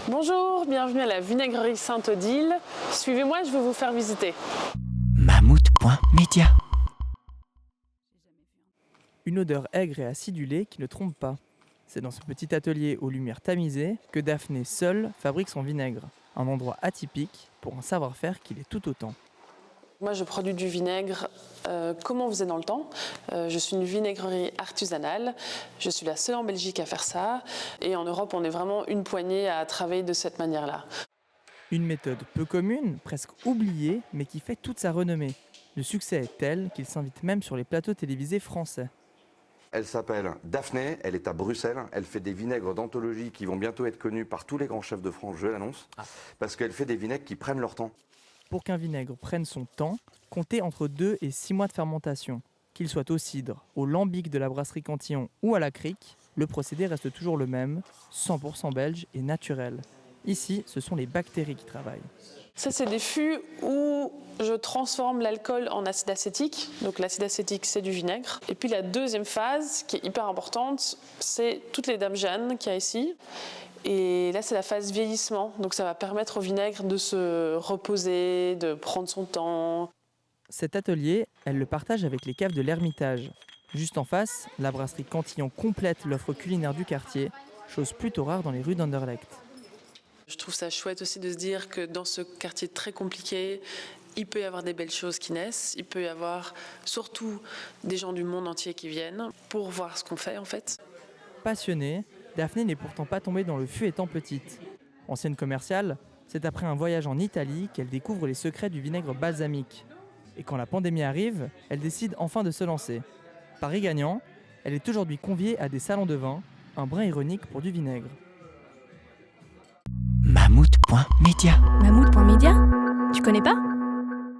Bonjour, bienvenue à la vinaigrerie Sainte-Odile. Suivez-moi, je vais vous faire visiter. Mammouth.media. Une odeur aigre et acidulée qui ne trompe pas. C'est dans ce petit atelier aux lumières tamisées que Daphné seule fabrique son vinaigre. Un endroit atypique pour un savoir-faire qui l'est tout autant. Moi, je produis du vinaigre comme on faisait dans le temps. Je suis une vinaigrerie artisanale. Je suis la seule en Belgique à faire ça. Et en Europe, on est vraiment une poignée à travailler de cette manière-là. Une méthode peu commune, presque oubliée, mais qui fait toute sa renommée. Le succès est tel qu'il s'invite même sur les plateaux télévisés français. Elle s'appelle Daphné, elle est à Bruxelles, elle fait des vinaigres d'anthologie qui vont bientôt être connus par tous les grands chefs de France, je l'annonce, parce qu'elle fait des vinaigres qui prennent leur temps. Pour qu'un vinaigre prenne son temps, comptez entre 2 et 6 mois de fermentation. Qu'il soit au cidre, au lambic de la brasserie Cantillon ou à la crique, le procédé reste toujours le même, 100% belge et naturel. Ici, ce sont les bactéries qui travaillent. Ça, c'est des fûts où je transforme l'alcool en acide acétique. Donc l'acide acétique, c'est du vinaigre. Et puis la deuxième phase, qui est hyper importante, c'est toutes les dames Jeanne qu'il y a ici. Et là, c'est la phase vieillissement. Donc ça va permettre au vinaigre de se reposer, de prendre son temps. Cet atelier, elle le partage avec les caves de l'Ermitage. Juste en face, la brasserie Cantillon complète l'offre culinaire du quartier, chose plutôt rare dans les rues d'Anderlecht. Je trouve ça chouette aussi de se dire que dans ce quartier très compliqué, il peut y avoir des belles choses qui naissent. Il peut y avoir surtout des gens du monde entier qui viennent pour voir ce qu'on fait en fait. Passionnée, Daphné n'est pourtant pas tombée dans le fût étant petite. Ancienne commerciale, c'est après un voyage en Italie qu'elle découvre les secrets du vinaigre balsamique. Et quand la pandémie arrive, elle décide enfin de se lancer. Pari gagnant, elle est aujourd'hui conviée à des salons de vin, un brin ironique pour du vinaigre. Mammouth.media. Mammouth.media? Tu connais pas?